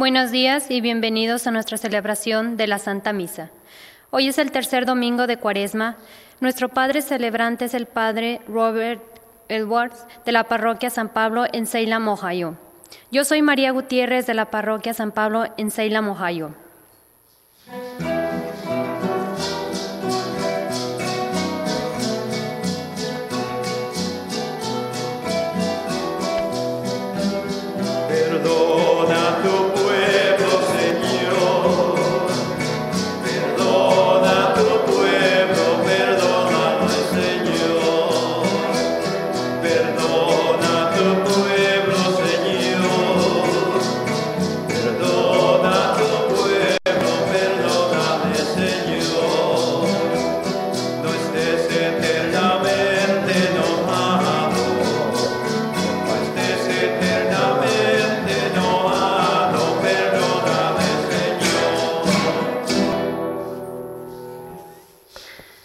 Buenos días y bienvenidos a nuestra celebración de la Santa Misa. Hoy es el tercer domingo de Cuaresma. Nuestro padre celebrante es el padre Robert Edwards de la parroquia San Pablo en Salem, Ohio. Yo soy María Gutiérrez de la parroquia San Pablo en Salem, Ohio.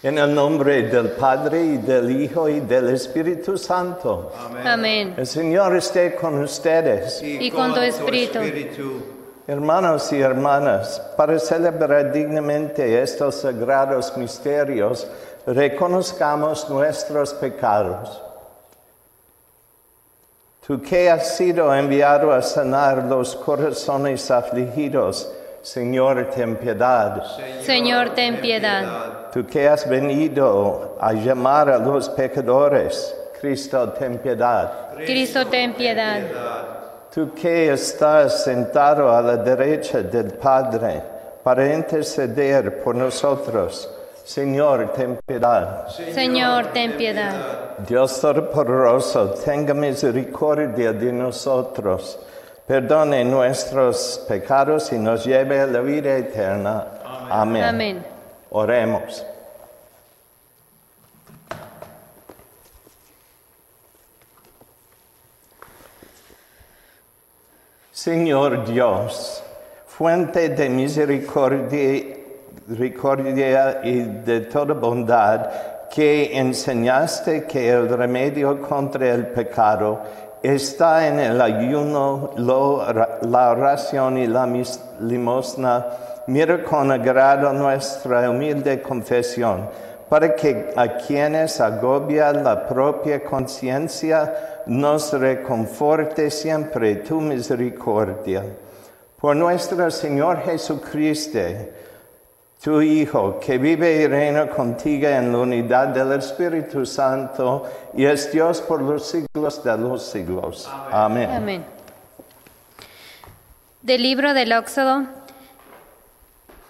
En el nombre del Padre, y del Hijo, y del Espíritu Santo. Amén. El Señor esté con ustedes. Y con tu espíritu. Hermanos y hermanas, para celebrar dignamente estos sagrados misterios, reconozcamos nuestros pecados. Tú que has sido enviado a sanar los corazones afligidos, Señor, ten piedad. Señor, ten piedad. Tú que has venido a llamar a los pecadores, Cristo, ten piedad. Cristo, ten piedad. Tú que estás sentado a la derecha del Padre para interceder por nosotros, Señor, ten piedad. Señor, ten piedad. Dios Todopoderoso, tenga misericordia de nosotros, perdone nuestros pecados y nos lleve a la vida eterna. Amén. Amén. Oremos. Señor Dios, fuente de misericordia y de toda bondad, que enseñaste que el remedio contra el pecado está en el ayuno, la oración y la limosna. Mira con agrado nuestra humilde confesión, para que a quienes agobia la propia conciencia nos reconforte siempre tu misericordia. Por nuestro Señor Jesucristo, tu Hijo, que vive y reina contigo en la unidad del Espíritu Santo, y es Dios por los siglos de los siglos. Amén. Amén. Del libro del Éxodo.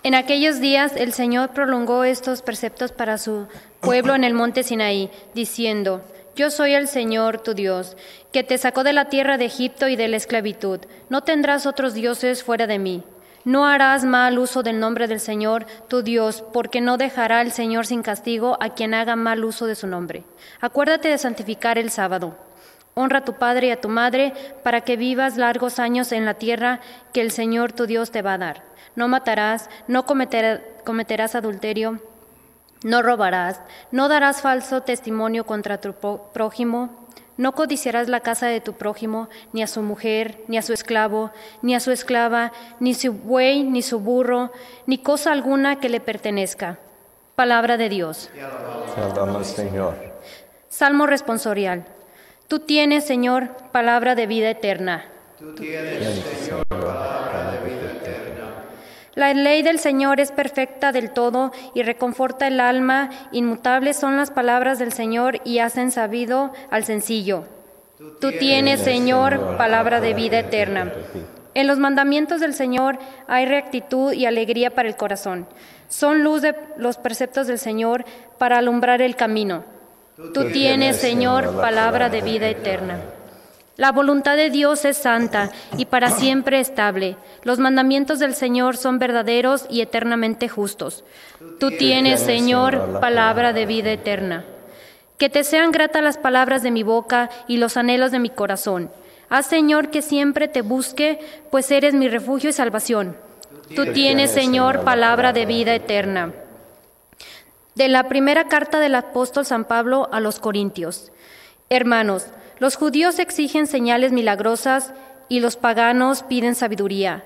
En aquellos días el Señor prolongó estos preceptos para su pueblo en el monte Sinaí, diciendo: Yo soy el Señor tu Dios, que te sacó de la tierra de Egipto y de la esclavitud. No tendrás otros dioses fuera de mí. No harás mal uso del nombre del Señor tu Dios, porque no dejará el Señor sin castigo a quien haga mal uso de su nombre. Acuérdate de santificar el sábado. Honra a tu padre y a tu madre, para que vivas largos años en la tierra que el Señor tu Dios te va a dar. No matarás, no cometerás adulterio, no robarás, no darás falso testimonio contra tu prójimo, no codiciarás la casa de tu prójimo, ni a su mujer, ni a su esclavo, ni a su esclava, ni su buey, ni su burro, ni cosa alguna que le pertenezca. Palabra de Dios. Te alabamos, Señor. Salmo responsorial. Tú tienes, Señor, palabra de vida eterna. Tú tienes, Señor, palabra de vida eterna. La ley del Señor es perfecta del todo y reconforta el alma. Inmutables son las palabras del Señor y hacen sabido al sencillo. Tú tienes, Señor, palabra de vida eterna. En los mandamientos del Señor hay rectitud y alegría para el corazón. Son luz de los preceptos del Señor para alumbrar el camino. Tú tienes, Señor, palabra de vida eterna. La voluntad de Dios es santa y para siempre estable. Los mandamientos del Señor son verdaderos y eternamente justos. Tú tienes, Señor, palabra de vida eterna. Que te sean gratas las palabras de mi boca y los anhelos de mi corazón. Haz, Señor, que siempre te busque, pues eres mi refugio y salvación. Tú tienes, Señor, palabra de vida eterna. De la primera carta del apóstol San Pablo a los Corintios. Hermanos, los judíos exigen señales milagrosas y los paganos piden sabiduría.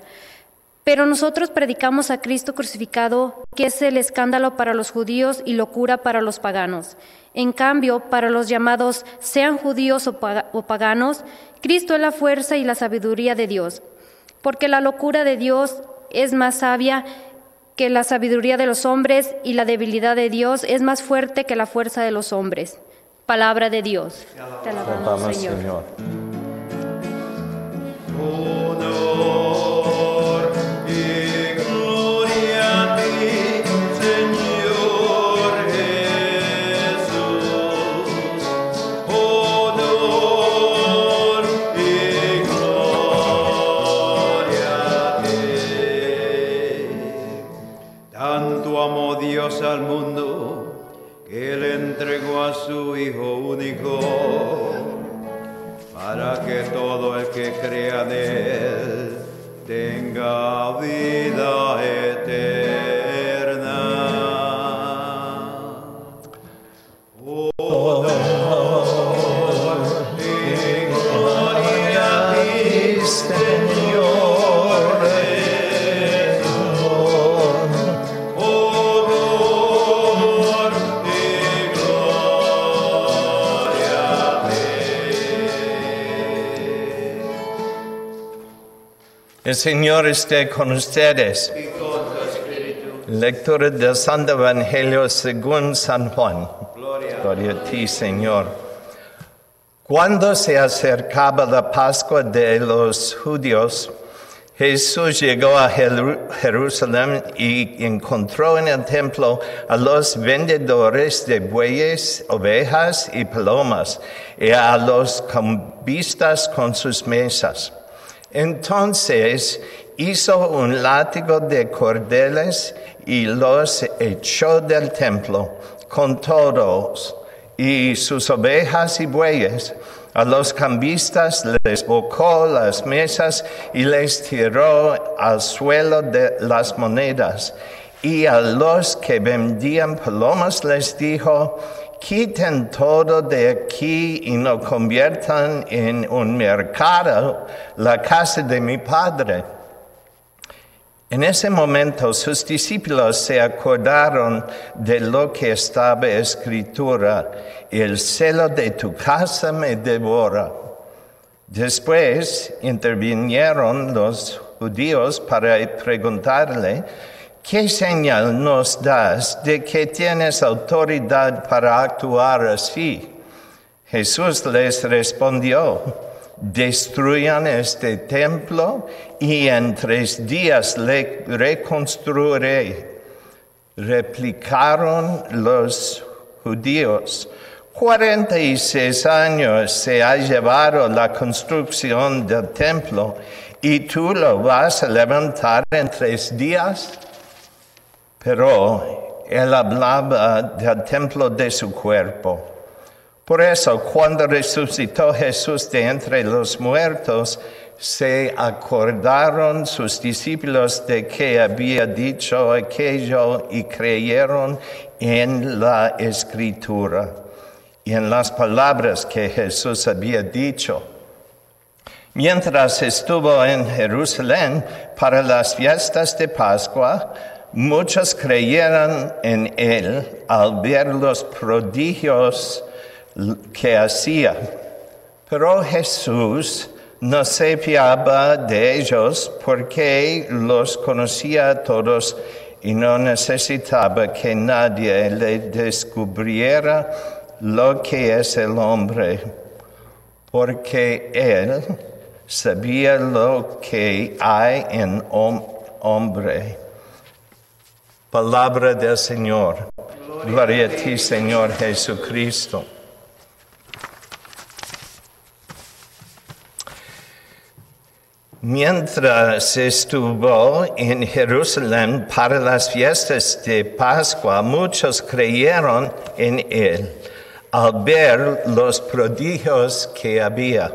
Pero nosotros predicamos a Cristo crucificado, que es el escándalo para los judíos y locura para los paganos. En cambio, para los llamados, sean judíos o paganos, Cristo es la fuerza y la sabiduría de Dios. Porque la locura de Dios es más sabia que la sabiduría de los hombres, y la debilidad de Dios es más fuerte que la fuerza de los hombres. Palabra de Dios. Te alabamos, Señor. Honor y gloria a ti, Señor Jesús. Honor y gloria a ti. Tanto amó Dios al mundo que Él entregó a su Hijo único, para que todo el que crea de Él tenga vida eterna. Honor y gloria a ti, Señor Jesús. Honor y gloria a ti. El Señor esté con ustedes. Lectura del Santo Evangelio según San Juan. Gloria a ti, Señor. Cuando se acercaba la Pascua de los judíos, Jesús llegó a Jerusalén y encontró en el templo a los vendedores de bueyes, ovejas y palomas, y a los cambistas con sus mesas. Entonces hizo un látigo de cordeles y los echó del templo con todos y sus ovejas y bueyes. A los cambistas les bocó las mesas y les tiró al suelo de las monedas. Y a los que vendían palomas les dijo: quiten todo de aquí y no conviertan en un mercado la casa de mi Padre. En ese momento sus discípulos se acordaron de lo que estaba escritura: el celo de tu casa me devora. Después intervinieron los judíos para preguntarle: ¿qué señal nos das de que tienes autoridad para actuar así? Jesús les respondió: destruyan este templo y en 3 días le reconstruiré. Replicaron los judíos: 46 años se ha llevado la construcción del templo y tú lo vas a levantar en 3 días. Pero él hablaba del templo de su cuerpo. Por eso, cuando resucitó Jesús de entre los muertos, se acordaron sus discípulos de que había dicho aquello y creyeron en la Escritura y en las palabras que Jesús había dicho. Mientras estuvo en Jerusalén para las fiestas de Pascua, muchos creyeron en él al ver los prodigios que hacía. Pero Jesús no se fiaba de ellos porque los conocía a todos y no necesitaba que nadie le descubriera lo que es el hombre, porque él sabía lo que hay en hombre. Palabra del Señor. Gloria a ti, Señor Jesucristo. Mientras estuvo en Jerusalén para las fiestas de Pascua, muchos creyeron en él al ver los prodigios que hacía.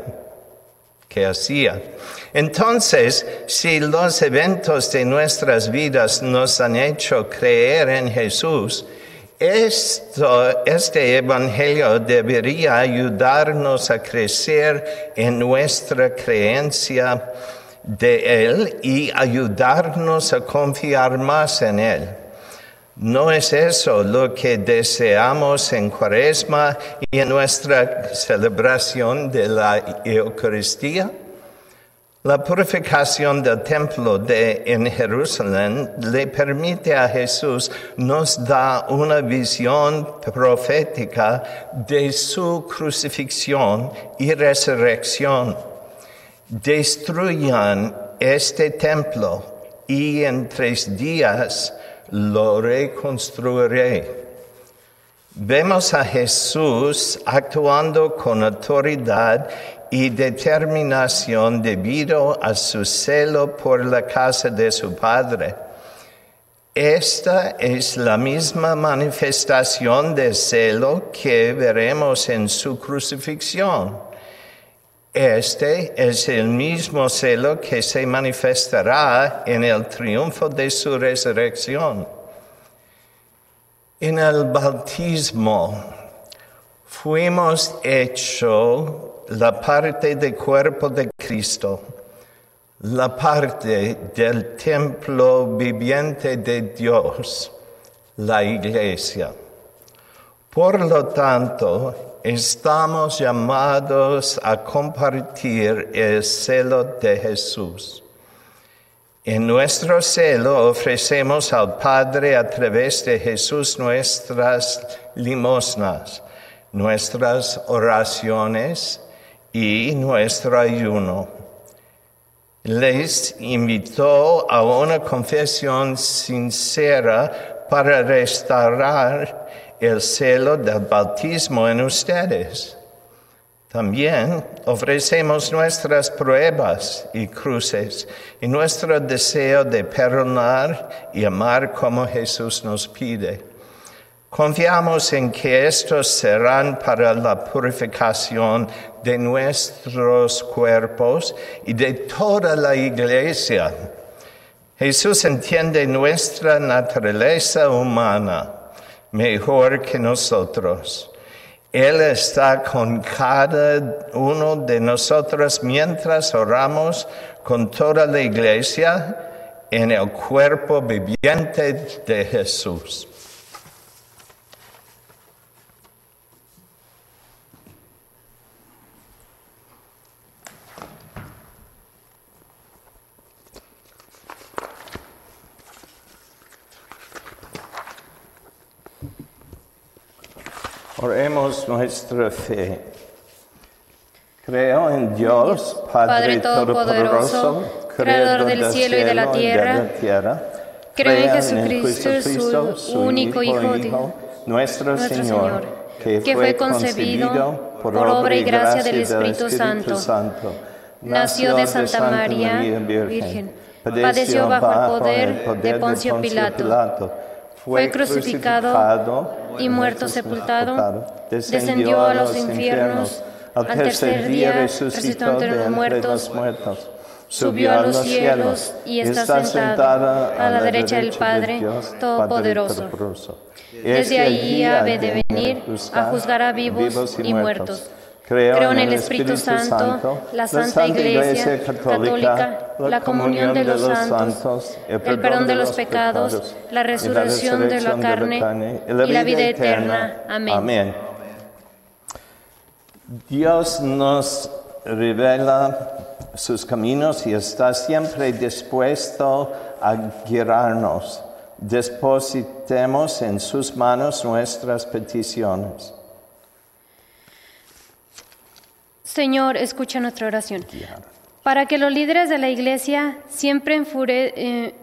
Entonces, si los eventos de nuestras vidas nos han hecho creer en Jesús, este evangelio debería ayudarnos a crecer en nuestra creencia de Él y ayudarnos a confiar más en Él. ¿No es eso lo que deseamos en Cuaresma y en nuestra celebración de la Eucaristía? La purificación del templo en Jerusalén le permite a Jesús, nos da una visión profética de su crucifixión y resurrección. Destruyan este templo y en 3 días lo reconstruiré. Vemos a Jesús actuando con autoridad y determinación debido a su celo por la casa de su Padre. Esta es la misma manifestación de celo que veremos en su crucifixión. Este es el mismo celo que se manifestará en el triunfo de su resurrección. En el bautismo fuimos hechos la parte del cuerpo de Cristo, la parte del templo viviente de Dios, la Iglesia. Por lo tanto, estamos llamados a compartir el celo de Jesús. En nuestro celo ofrecemos al Padre a través de Jesús nuestras limosnas, nuestras oraciones y nuestro ayuno. Les invitó a una confesión sincera para restaurar el celo del bautismo en ustedes. También ofrecemos nuestras pruebas y cruces y nuestro deseo de perdonar y amar como Jesús nos pide. Confiamos en que estos serán para la purificación de nuestros cuerpos y de toda la Iglesia. Jesús entiende nuestra naturaleza humana mejor que nosotros. Él está con cada uno de nosotros mientras oramos con toda la Iglesia en el cuerpo viviente de Jesús. Oremos nuestra fe. Creo en Dios, Padre Todopoderoso, Creador del cielo y de la tierra. Creo en Jesucristo, su único Hijo, nuestro Señor, que fue concebido por obra y gracia del Espíritu Santo. Nació de Santa María, Virgen. Padeció bajo el poder de Poncio Pilato. Fue crucificado y muerto sepultado, descendió a los infiernos, al tercer día resucitó entre los muertos, subió a los cielos y está sentado a la derecha del Padre Todopoderoso. Desde allí ha de venir a juzgar a vivos y muertos. Creo en el Espíritu Santo, la Santa Iglesia Católica, la comunión de los santos, el perdón de los pecados, la resurrección de la carne y la vida eterna. Amén. Dios nos revela sus caminos y está siempre dispuesto a guiarnos. Depositemos en sus manos nuestras peticiones. Señor, escucha nuestra oración. Para que los líderes de la Iglesia siempre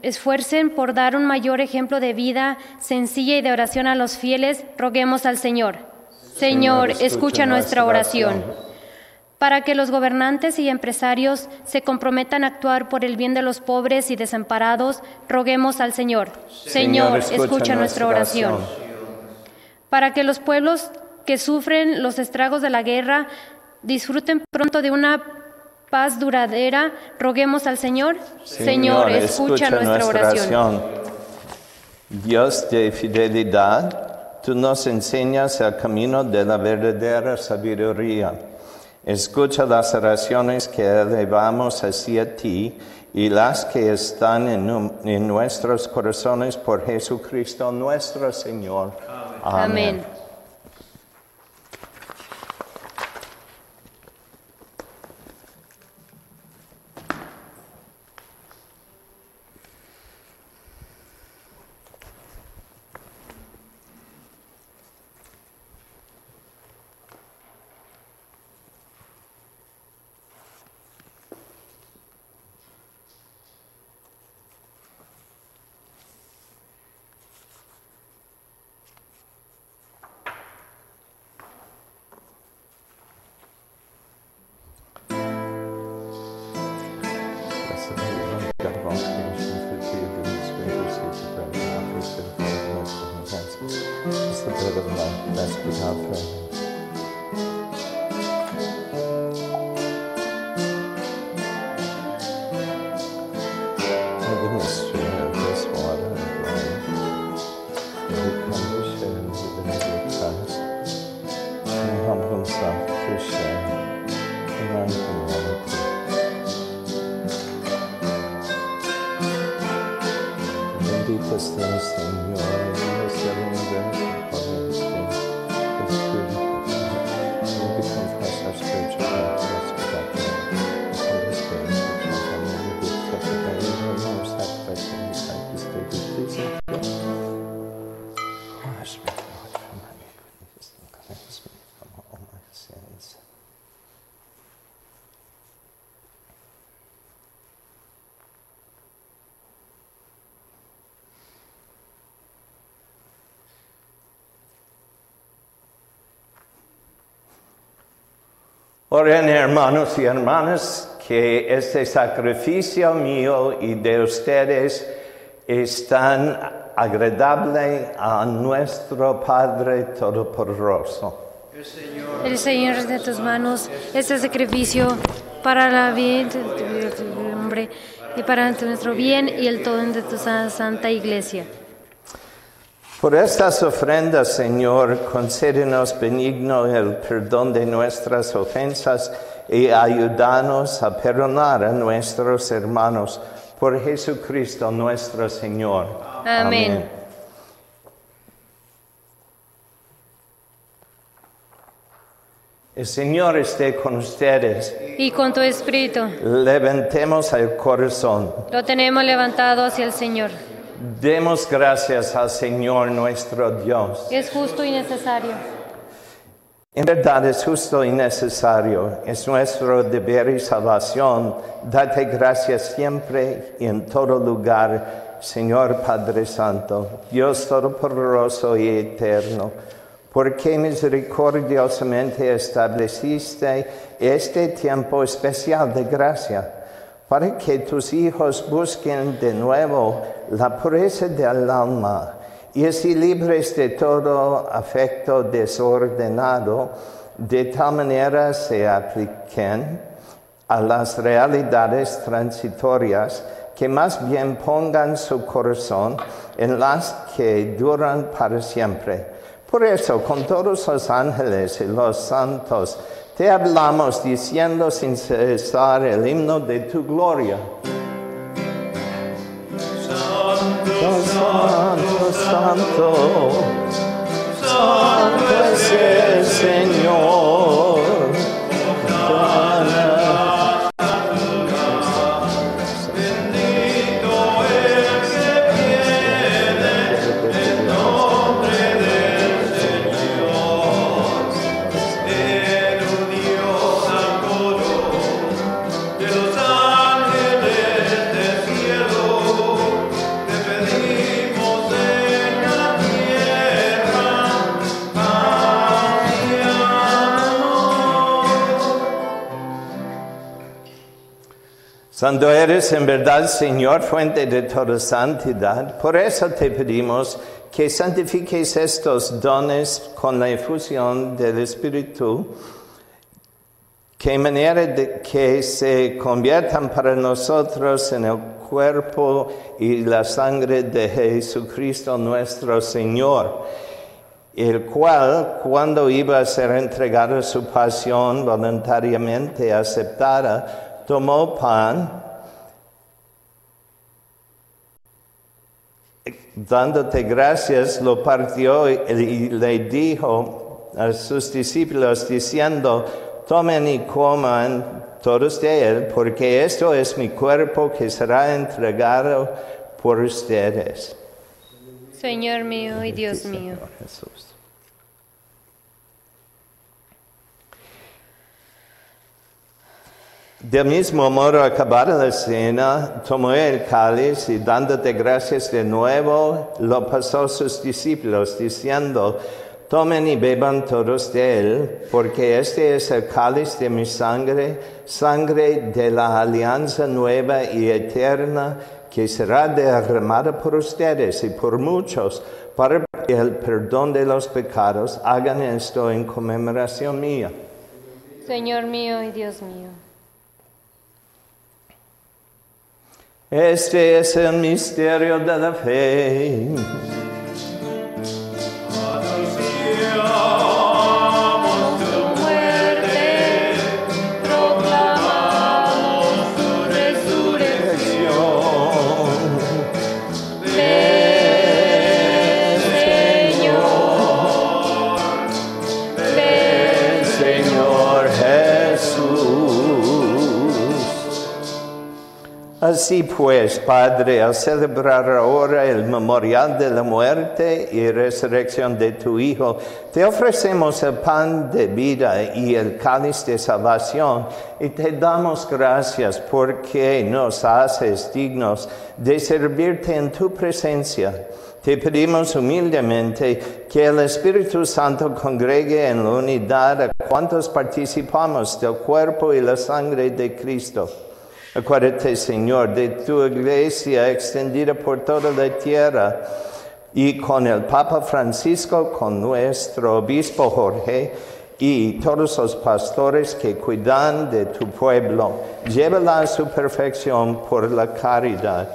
esfuercen por dar un mayor ejemplo de vida sencilla y de oración a los fieles, roguemos al Señor. Señor, escucha nuestra oración. Para que los gobernantes y empresarios se comprometan a actuar por el bien de los pobres y desamparados, roguemos al Señor. Señor, escucha nuestra oración. Para que los pueblos que sufren los estragos de la guerra disfruten pronto de una paz duradera, roguemos al Señor. Señor, escucha nuestra oración. Dios de fidelidad, tú nos enseñas el camino de la verdadera sabiduría. Escucha las oraciones que elevamos hacia ti y las que están en nuestros corazones por Jesucristo nuestro Señor. Amén. It's the bread of life, blessed without faith. The mystery of this water and wine, we come to share in the divinity of Christ, and humble himself to share in our humanity. Bendito sea el Señor, Dios del universo, por este Espíritu. We confess our spiritual practice without faith. The Holy Spirit, which is our Lord, be accepted by you, and our sacrifice in His sight, this day be pleasing to you. Wash me, Lord, from my iniquities, and cleanse me from all my sins. Oren, hermanos y hermanas, que este sacrificio mío y de ustedes es tan agradable a nuestro Padre Todopoderoso. El Señor es de tus manos este sacrificio para la vida del hombre y para nuestro bien y el todo de tu santa iglesia. Por estas ofrendas, Señor, concédenos benigno el perdón de nuestras ofensas y ayúdanos a perdonar a nuestros hermanos por Jesucristo nuestro Señor. Amén. El Señor esté con ustedes. Y con tu espíritu. Levantemos el corazón. Lo tenemos levantado hacia el Señor. Demos gracias al Señor nuestro Dios. Es justo y necesario. En verdad es justo y necesario. Es nuestro deber y salvación. Date gracias siempre y en todo lugar, Señor Padre Santo, Dios Todopoderoso y Eterno, porque misericordiosamente estableciste este tiempo especial de gracia, para que tus hijos busquen de nuevo la pureza del alma y así libres de todo afecto desordenado, de tal manera se apliquen a las realidades transitorias que más bien pongan su corazón en las que duran para siempre. Por eso, con todos los ángeles y los santos, te hablamos diciendo sin cesar el himno de tu gloria. Santo, santo, santo, santo es el Señor. Santo eres en verdad, Señor, fuente de toda santidad. Por eso te pedimos que santifiques estos dones con la efusión del Espíritu, que manera de que se conviertan para nosotros en el cuerpo y la sangre de Jesucristo nuestro Señor. el cual, cuando iba a ser entregado a su pasión voluntariamente aceptada, tomó pan, dándote gracias, lo partió y le dijo a sus discípulos diciendo: tomen y coman todos de él, porque esto es mi cuerpo que será entregado por ustedes. Señor mío y Dios mío. Señor Jesús. Del mismo modo, acabada la cena, tomó el cáliz y dándote gracias de nuevo, lo pasó a sus discípulos, diciendo: tomen y beban todos de él, porque este es el cáliz de mi sangre, sangre de la alianza nueva y eterna, que será derramada por ustedes y por muchos para el perdón de los pecados. Hagan esto en conmemoración mía. Señor mío y Dios mío. Este es el misterio de la fe. Anunciamos tu muerte, proclamamos tu resurrección. Ven, Señor Jesús. Así pues, Padre, al celebrar ahora el memorial de la muerte y resurrección de tu Hijo, te ofrecemos el pan de vida y el cáliz de salvación, y te damos gracias porque nos haces dignos de servirte en tu presencia. Te pedimos humildemente que el Espíritu Santo congregue en la unidad a cuantos participamos del cuerpo y la sangre de Cristo. Acuérdate, Señor, de tu iglesia extendida por toda la tierra, y con el Papa Francisco, con nuestro obispo Jorge y todos los pastores que cuidan de tu pueblo. Llévala a su perfección por la caridad.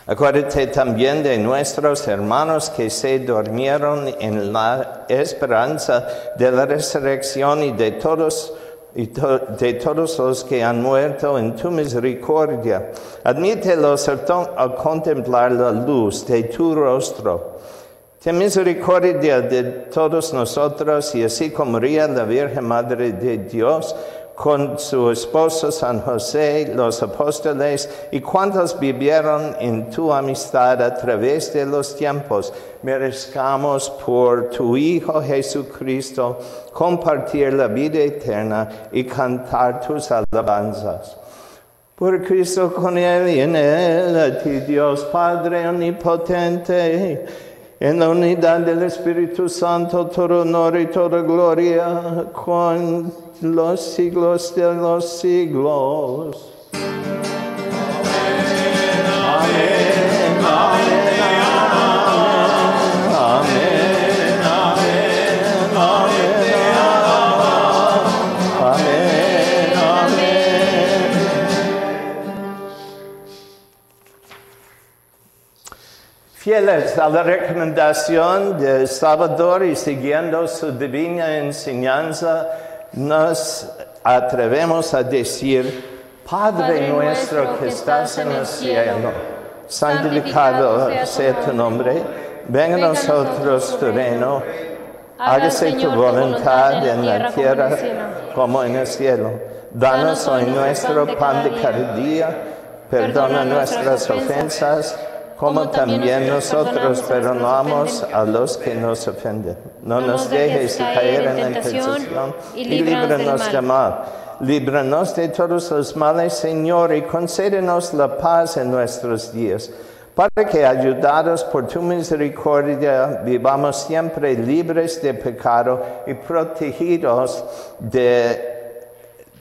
Acuérdate también de nuestros hermanos que se durmieron en la esperanza de la resurrección y de todos los que han muerto en tu misericordia. Admítelos a contemplar la luz de tu rostro. Ten misericordia de todos nosotros, y así como María, la Virgen Madre de Dios, con su esposo San José, los apóstoles y cuantos vivieron en tu amistad a través de los tiempos, merezcamos por tu Hijo Jesucristo compartir la vida eterna y cantar tus alabanzas. Por Cristo, con Él y en Él, a ti Dios Padre omnipotente, en la unidad del Espíritu Santo, todo honor y toda gloria, con los siglos de los siglos. Amén, amén, amén, amén, amén, amén, amén. Fieles a la recomendación del Salvador y siguiendo su divina enseñanza, nos atrevemos a decir: Padre nuestro que estás en el cielo, santificado sea tu nombre, venga a nosotros tu reino, hágase tu voluntad en la tierra como en el cielo. Danos hoy nuestro pan de cada día, perdona nuestras ofensas, como también nosotros perdonamos a los que nos ofenden. No nos dejes caer en la tentación y líbranos del mal. Líbranos de todos los males, Señor, y concédenos la paz en nuestros días, para que, ayudados por tu misericordia, vivamos siempre libres de pecado y protegidos de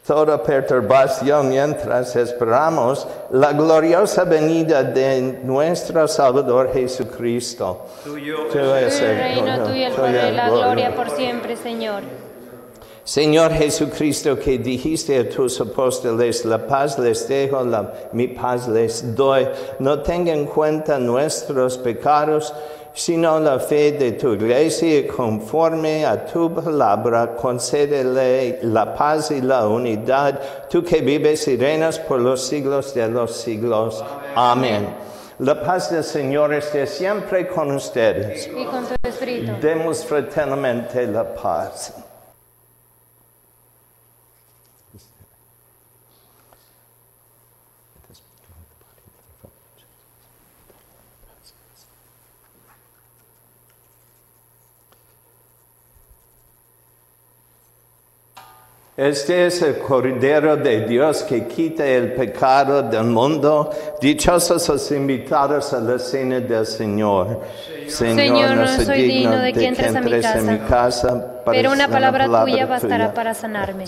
toda perturbación mientras esperamos la gloriosa venida de nuestro Salvador Jesucristo. Tuyo es el reino, tuyo el poder y la gloria por siempre, Señor. Señor Jesucristo, que dijiste a tus apóstoles: la paz les dejo, mi paz les doy. No tenga en cuenta nuestros pecados, sino la fe de tu iglesia, y conforme a tu palabra, concédele la paz y la unidad, tú que vives y reinas por los siglos de los siglos. Amén. La paz del Señor esté siempre con ustedes. Y con tu espíritu. Demos fraternalmente la paz. Este es el Cordero de Dios que quita el pecado del mundo. Dichosos los invitados a la cena del Señor. Señor, no soy digno de que entres a mi casa, pero una palabra tuya bastará para sanarme.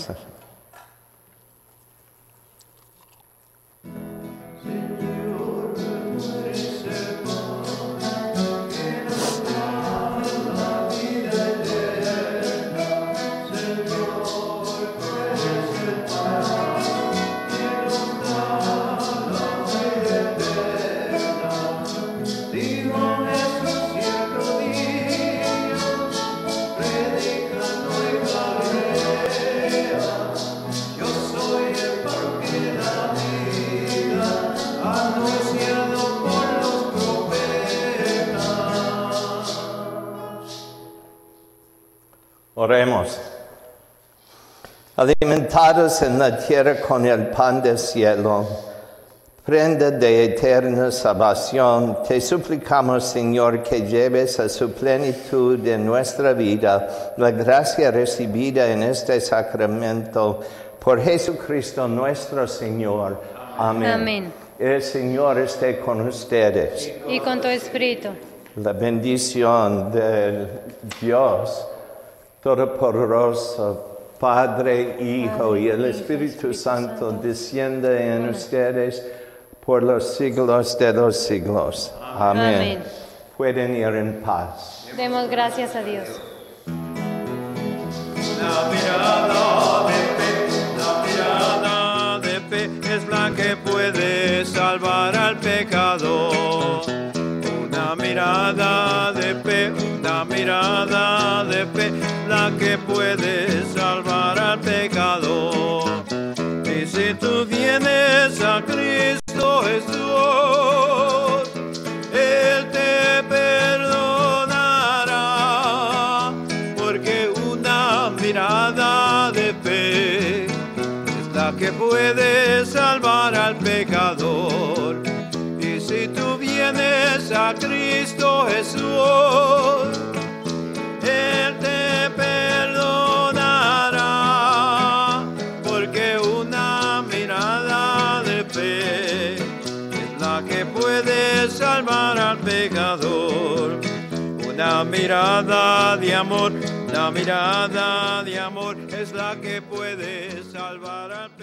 Oremos. Alimentados en la tierra con el pan del cielo, prenda de eterna salvación, te suplicamos, Señor, que lleves a su plenitud en nuestra vida la gracia recibida en este sacramento por Jesucristo nuestro Señor. Amén. Amén. El Señor esté con ustedes. Y con tu espíritu. La bendición de Dios Todopoderoso, Padre, Hijo y el Espíritu Santo descienda en ustedes por los siglos de los siglos. Amén. Amén. Pueden ir en paz. Demos gracias a Dios. La mirada de fe es la que puede salvar al pecador. Una mirada de fe, la que puede salvar al pecador. Y si tú vienes a Cristo Jesús, Él te perdonará, porque una mirada de fe es la que puede salvar al pecador. Y si tú vienes a Cristo Jesús, Él te perdonará, porque una mirada de fe es la que puede salvar al pecador. Una mirada de amor, la mirada de amor es la que puede salvar al pecador.